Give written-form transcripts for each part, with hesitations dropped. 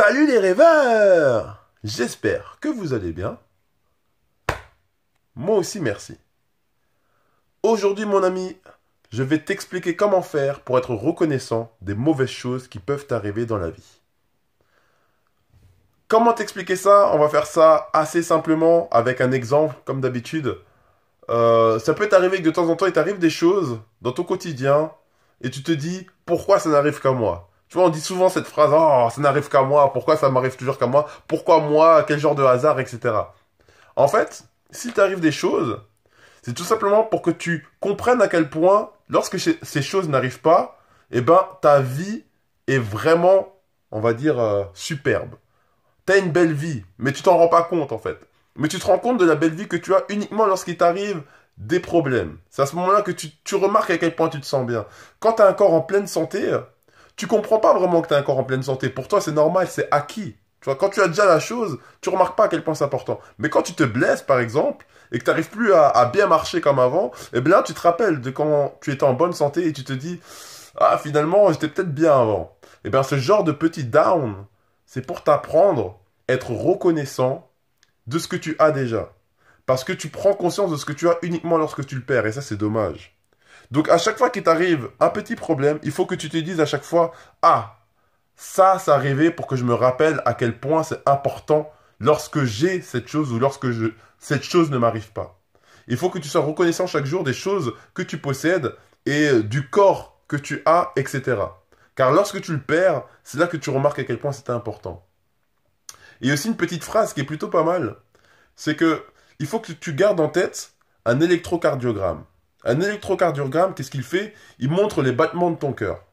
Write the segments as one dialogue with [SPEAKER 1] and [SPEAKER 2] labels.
[SPEAKER 1] Salut les rêveurs! J'espère que vous allez bien. Moi aussi, merci. Aujourd'hui, mon ami, je vais t'expliquer comment faire pour être reconnaissant des mauvaises choses qui peuvent t'arriver dans la vie. Comment t'expliquer ça? On va faire ça assez simplement avec un exemple, comme d'habitude. Ça peut t'arriver que de temps en temps, il t'arrive des choses dans ton quotidien et tu te dis, pourquoi ça n'arrive qu'à moi? Tu vois, on dit souvent cette phrase, oh, ça n'arrive qu'à moi, pourquoi ça m'arrive toujours qu'à moi? Pourquoi moi? Quel genre de hasard, etc. En fait, s'il t'arrive des choses, c'est tout simplement pour que tu comprennes à quel point, lorsque ces choses n'arrivent pas, eh ben, ta vie est vraiment, on va dire, superbe. T'as une belle vie, mais tu t'en rends pas compte, en fait. Mais tu te rends compte de la belle vie que tu as uniquement lorsqu'il t'arrive des problèmes. C'est à ce moment-là que tu remarques à quel point tu te sens bien. Quand tu as un corps en pleine santé, tu comprends pas vraiment que tu as un corps en pleine santé. Pour toi, c'est normal, c'est acquis. Tu vois, quand tu as déjà la chose, tu remarques pas à quel point c'est important. Mais quand tu te blesses, par exemple, et que tu n'arrives plus à bien marcher comme avant, eh bien là, tu te rappelles de quand tu étais en bonne santé et tu te dis, ah, finalement, j'étais peut-être bien avant. Eh bien, ce genre de petit down, c'est pour t'apprendre, être reconnaissant de ce que tu as déjà. Parce que tu prends conscience de ce que tu as uniquement lorsque tu le perds. Et ça, c'est dommage. Donc, à chaque fois qu'il t'arrive un petit problème, il faut que tu te dises à chaque fois, ah, ça arrivait pour que je me rappelle à quel point c'est important lorsque j'ai cette chose ou lorsque cette chose ne m'arrive pas. Il faut que tu sois reconnaissant chaque jour des choses que tu possèdes et du corps que tu as, etc. Car lorsque tu le perds, c'est là que tu remarques à quel point c'est important. Et aussi une petite phrase qui est plutôt pas mal, c'est que il faut que tu gardes en tête un électrocardiogramme. Un électrocardiogramme, qu'est-ce qu'il fait? Il montre les battements de ton cœur.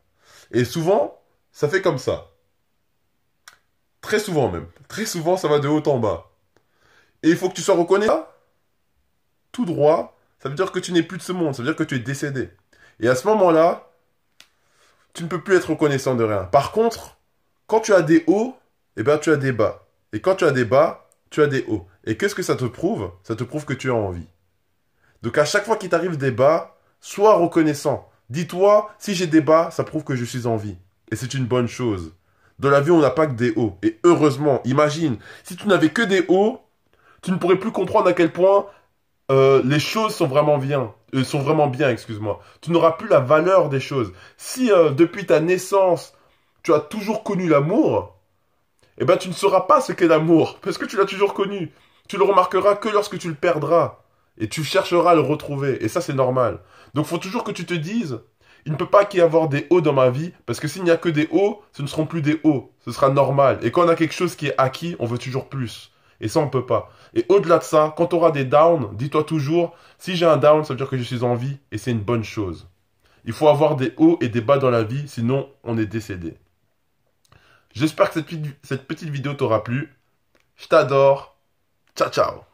[SPEAKER 1] Et souvent, ça fait comme ça. Très souvent même. Très souvent, ça va de haut en bas. Et il faut que tu sois reconnaissant. Tout droit, ça veut dire que tu n'es plus de ce monde. Ça veut dire que tu es décédé. Et à ce moment-là, tu ne peux plus être reconnaissant de rien. Par contre, quand tu as des hauts, eh bien, tu as des bas. Et quand tu as des bas, tu as des hauts. Et qu'est-ce que ça te prouve? Ça te prouve que tu as envie. Donc à chaque fois qu'il t'arrive des bas, sois reconnaissant. Dis-toi, si j'ai des bas, ça prouve que je suis en vie. Et c'est une bonne chose. Dans la vie, on n'a pas que des hauts. Et heureusement, imagine, si tu n'avais que des hauts, tu ne pourrais plus comprendre à quel point les choses sont vraiment bien. Excuse-moi. Tu n'auras plus la valeur des choses. Si depuis ta naissance, tu as toujours connu l'amour, eh ben tu ne sauras pas ce qu'est l'amour, parce que tu l'as toujours connu. Tu le remarqueras que lorsque tu le perdras, et tu chercheras à le retrouver, et ça c'est normal. Donc il faut toujours que tu te dises, il ne peut pas y avoir des hauts dans ma vie, parce que s'il n'y a que des hauts, ce ne seront plus des hauts, ce sera normal. Et quand on a quelque chose qui est acquis, on veut toujours plus. Et ça on peut pas. Et au-delà de ça, quand tu auras des downs, dis-toi toujours, si j'ai un down, ça veut dire que je suis en vie, et c'est une bonne chose. Il faut avoir des hauts et des bas dans la vie, sinon on est décédé. J'espère que cette petite vidéo t'aura plu. Je t'adore. Ciao, ciao.